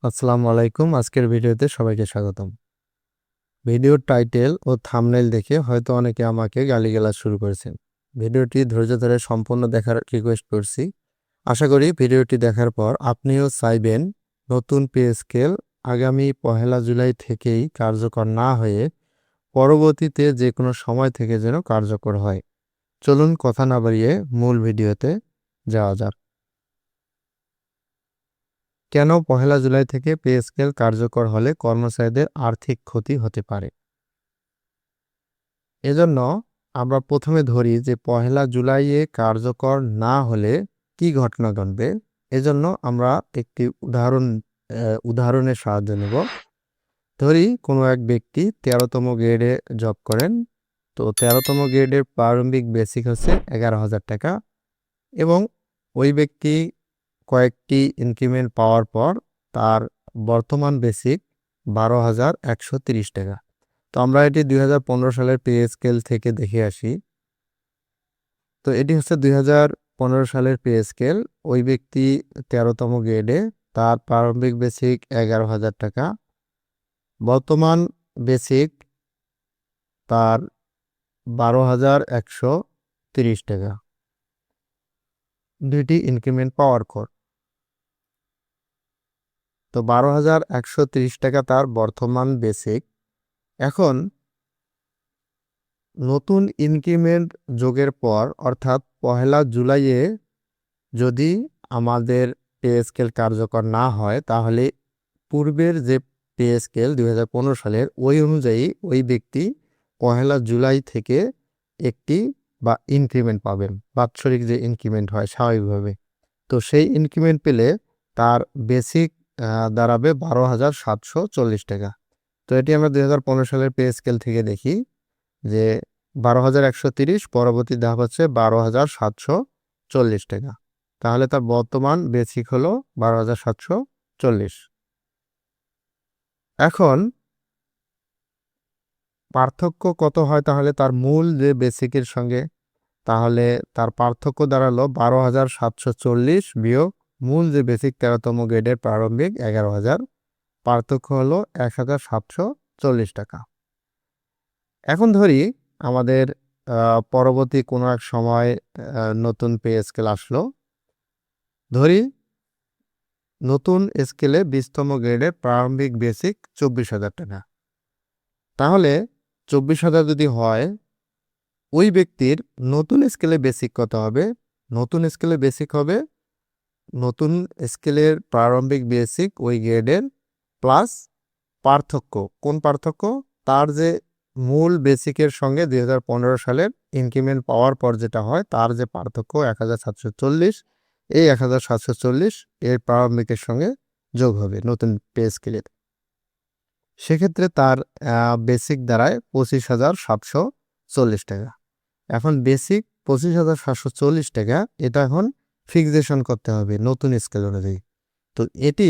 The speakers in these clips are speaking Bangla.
আসসালামু আলাইকুম। আজকের ভিডিওতে সবাইকে স্বাগতম। ভিডিওর টাইটেল ও থাম্বনেইল দেখে হয়তো অনেকে আমাকে গালিগালাজ শুরু করেছেন। ভিডিওটি ধৈর্য ধরে সম্পূর্ণ দেখার রিকোয়েস্ট করছি। আশা করি ভিডিওটি দেখার পর আপনিও চাইবেন নতুন পে স্কেল আগামী 1 জুলাই থেকেই কার্যকর না হয়ে পরবর্তীতে যে কোনো সময় থেকে যেন কার্যকর হয়। চলুন কথা না বাড়িয়ে মূল ভিডিওতে যাওয়া যাক। কেন 1 জুলাই থেকে পে স্কেল কার্যকর হলে কর্মচারীদের আর্থিক ক্ষতি হতে পারে? এজন্য আমরা প্রথমে ধরি যে 1 জুলাইয়ে কার্যকর না হলে কি ঘটনা ঘটবে। এজন্য আমরা একটি উদাহরণের সাহায্য নেব। ধরি কোনো এক ব্যক্তি 13তম গ্রেডে জব করেন। তো 13তম গ্রেডের প্রারম্ভিক বেসিক হচ্ছে 11,000 টাকা এবং ওই ব্যক্তি কয়েকটি ইনক্রিমেন্ট পাওয়ার পর তার বর্তমান বেসিক 12,130 টাকা। তো আমরা এটি 2015 সালের পে স্কেল থেকে দেখে আসি। তো এটি হচ্ছে 2015 সালের পে স্কেল। ওই ব্যক্তি 13তম গ্রেডে, তার প্রারম্ভিক বেসিক 11,000 টাকা, বর্তমান বেসিক তার 12,130 টাকা, দুইটি ইনক্রিমেন্ট পাওয়ার পর। তো 12,130 টাকা তার বর্তমান বেসিক। এখন নতুন ইনক্রিমেন্ট যোগের পর অর্থাৎ 1 জুলাইয়ে যদি আমাদের পে স্কেল কার্যকর না হয় তাহলে পূর্বের যে পে স্কেল 2015 সালের ওই অনুযায়ী ওই ব্যক্তি 1 জুলাই থেকে একটি বা ইনক্রিমেন্ট পাবেন, বাৎসরিক যে ইনক্রিমেন্ট হয় স্বাভাবিকভাবে। তো সেই ইনক্রিমেন্ট পেলে তার বেসিক দাঁড়াবে 12,740 টাকা। তো এটি আমরা 2015 সালের পে স্কেল থেকে দেখি যে 12,130, পরবর্তী ধাপ হচ্ছে 12,740 টাকা। তাহলে তার বর্তমান বেসিক হলো 12,740। এখন পার্থক্য কত হয় তাহলে তার মূল যে বেসিকের সঙ্গে? তাহলে তার পার্থক্য দাঁড়ালো 12,740 বিয়োগ মূল যে বেসিক 13তম গ্রেডের প্রারম্ভিক 11,000, পার্থক্য হলো 1,740 টাকা। এখন ধরি আমাদের পরবর্তী কোনো এক সময় নতুন পে স্কেল আসলো। ধরি নতুন স্কেলে 20তম গ্রেডের প্রারম্ভিক বেসিক 24,000 টাকা। তাহলে 24,000 যদি হয়, ওই ব্যক্তির নতুন স্কেলে বেসিক কত হবে? নতুন স্কেলে বেসিক হবে নতুন স্কেলের প্রারম্ভিক বেসিক ওই গ্রেডের প্লাস পার্থক্য। কোন পার্থক্য? তার যে মূল বেসিকের সঙ্গে 2015 সালের ইনক্রিমেন্ট পাওয়ার পর যেটা হয় তার যে পার্থক্য 1,740, এই 1,740 এর প্রারম্ভিকের সঙ্গে যোগ হবে নতুন পে স্কেলের। সেক্ষেত্রে তার বেসিক দাঁড়ায় 25,740 টাকা। এখন বেসিক 25,740 টাকা, এটা এখন ফিক্সেশন করতে হবে নতুন স্কেল অনুযায়ী। তো এটি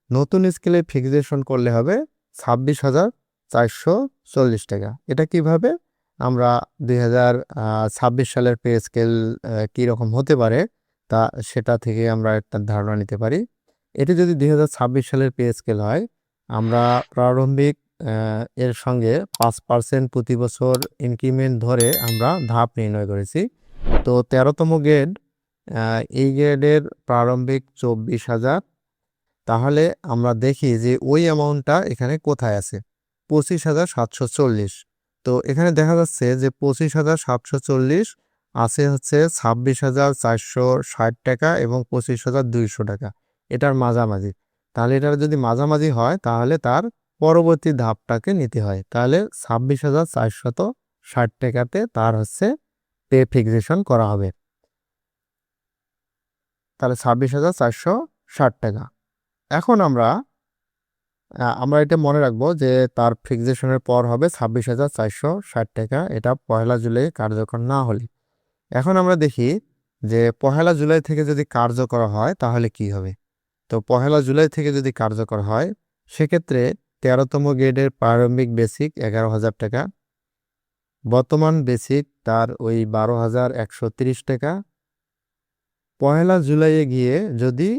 নতুন স্কেলে ফিক্সেশন করলে হবে 26,440 টাকা। এটা কিভাবে? আমরা 2026 সালের পে স্কেল কীরকম হতে পারে তা সেটা থেকে আমরা একটা ধারণা নিতে পারি। এটি যদি 2026 সালের পে স্কেল হয়, আমরা প্রারম্ভিক এর সঙ্গে 5% প্রতি বছর ইনক্রিমেন্ট ধরে আমরা ধাপ নির্ণয় করেছি। তো 13তম গ্রেড, এই গ্রেডের প্রারম্ভিক 24,000। তাহলে আমরা দেখি যে ওই অ্যামাউন্টটা এখানে কোথায় আছে? 25,740। তো এখানে দেখা যাচ্ছে যে 25,740 আছে হচ্ছে 26,460 টাকা এবং 25,200 টাকা, এটার মাঝামাঝি। তাহলে এটার যদি মাঝামাঝি হয় তাহলে তার পরবর্তী ধাপটাকে নিতে হয়। তাহলে 26,460 টাকাতে তার হচ্ছে পে ফিক্সেশন করা হবে। তাহলে 26,460 টাকা। এখন আমরা এটা মনে রাখবো যে তার ফিক্সেশনের পর হবে 26,460 টাকা, এটা 1 জুলাই কার্যকর না হলে। এখন আমরা দেখি যে 1 জুলাই থেকে যদি কার্যকর হয় তাহলে কি হবে। তো 1 জুলাই থেকে যদি কার্যকর হয় সেক্ষেত্রে 13তম গ্রেডের প্রারম্ভিক বেসিক 11,000 টাকা, বর্তমান বেসিক তার ওই 12,130 টাকা। 1 জুলাইয়ে গিয়ে যদি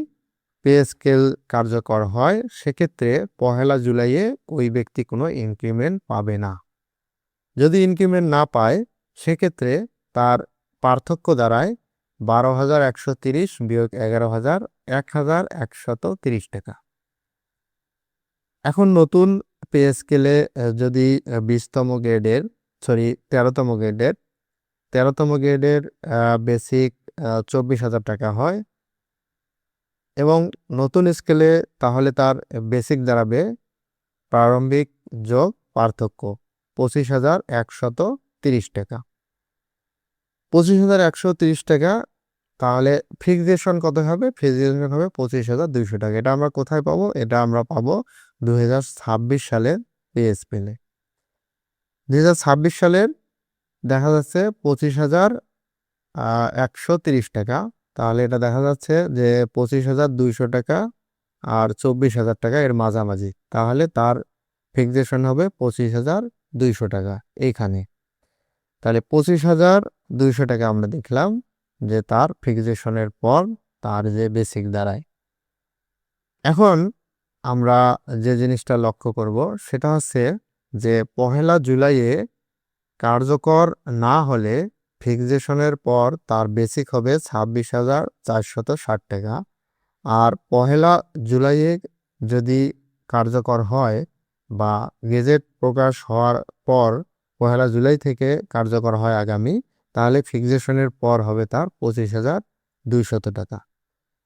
পে স্কেল কার্যকর হয় সেক্ষেত্রে 1 জুলাইয়ে ওই ব্যক্তি কোনো ইনক্রিমেন্ট পাবে না। যদি ইনক্রিমেন্ট না পায় সেক্ষেত্রে তার পার্থক্য দাঁড়ায় 12,130 বিয়োগ 11,000 1,130 টাকা। এখন নতুন পে স্কেলে যদি 20তম গ্রেডের 13তম গ্রেডের বেসিক 24,000 টাকা হয় এবং নতুন স্কেলে তাহলে তার বেসিক দাঁড়াবে প্রারম্ভিক যোগ পার্থক্য 25,130 টাকা। 25,130 টাকা। তাহলে ফিক্সেশন কত হবে? ফিক্সেশন হবে 25,200 টাকা। এটা আমরা কোথায় পাবো? এটা আমরা পাবো 2026 সালের পে স্কেলে। 2026 সালের দেখা যাচ্ছে 25,130 টাকা। তাহলে এটা দেখা যাচ্ছে যে 25,200 টাকা আর 24,000 টাকা এর মাঝামাঝি। তাহলে তার ফিক্সেশন হবে 25,200 টাকা এইখানে। তাহলে 25,200 টাকা আমরা দেখলাম যে তার ফিক্সেশনের পর তার যে বেসিক দাঁড়ায়। এখন আমরা যে জিনিসটা লক্ষ্য করব সেটা হচ্ছে যে 1 জুলাইয়ে কার্যকর না হলে ফিক্সেশনের পর তার বেসিক হবে 26,460 টাকা। আর 1 জুলাইয়ে যদি কার্যকর হয় বা গেজেট প্রকাশ হওয়ার পর 1 জুলাই থেকে কার্যকর হয় আগামী, তাহলে ফিক্সেশনের পর হবে তার 25,200 টাকা।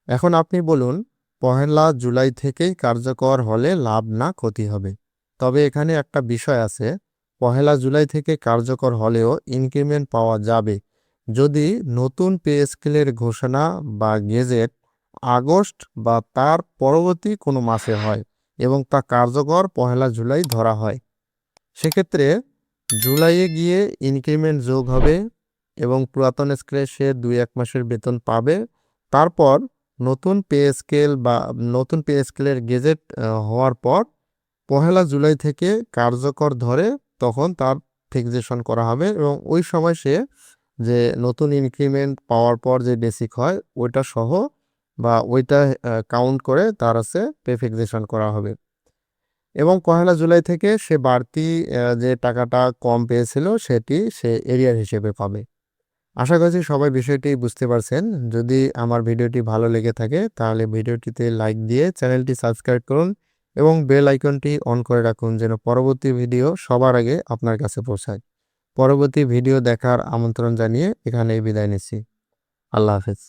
এখন আপনি বলুন 1 জুলাই থেকেই কার্যকর হলে লাভ না ক্ষতি হবে? তবে এখানে একটা বিষয় আছে, 1 জুলাই থেকে কার্যকর হলেও ইনক্রিমেন্ট পাওয়া যাবে যদি নতুন পে স্কেলের ঘোষণা বা গেজেট আগস্ট বা তার পরবর্তী কোনো মাসে হয় এবং তা কার্যকর 1 জুলাই ধরা হয়। সেক্ষেত্রে জুলাইয়ে গিয়ে ইনক্রিমেন্ট যোগ হবে এবং পুরাতন স্কেলে সে 2-1 মাসের বেতন পাবে। তারপর নতুন পে স্কেলের গেজেট হওয়ার পর 1 জুলাই থেকে কার্যকর ধরে তখন তার ফিক্সেশন করা হবে এবং ওই সময় সে যে নতুন ইনক্রিমেন্ট পাওয়ার পর যে বেসিক হয় ওইটা সহ বা ওইটা কাউন্ট করে তার হচ্ছে পে ফিক্সেশন করা হবে এবং 1 জুলাই থেকে সে বাড়তি যে টাকাটা কম পেয়েছিল সেটি সে এরিয়ার হিসেবে পাবে। আশা করছি সবাই বিষয়টি বুঝতে পারছেন। যদি আমার ভিডিওটি ভালো লেগে থাকে তাহলে ভিডিওটিতে লাইক দিয়ে চ্যানেলটি সাবস্ক্রাইব করুন এবং বেল আইকনটি অন করে রাখুন যেন পরবর্তী ভিডিও সবার আগে আপনার কাছে পৌঁছায়। পরবর্তী ভিডিও দেখার আমন্ত্রণ জানিয়ে এখানেই বিদায় নিচ্ছি। আল্লাহ হাফেজ।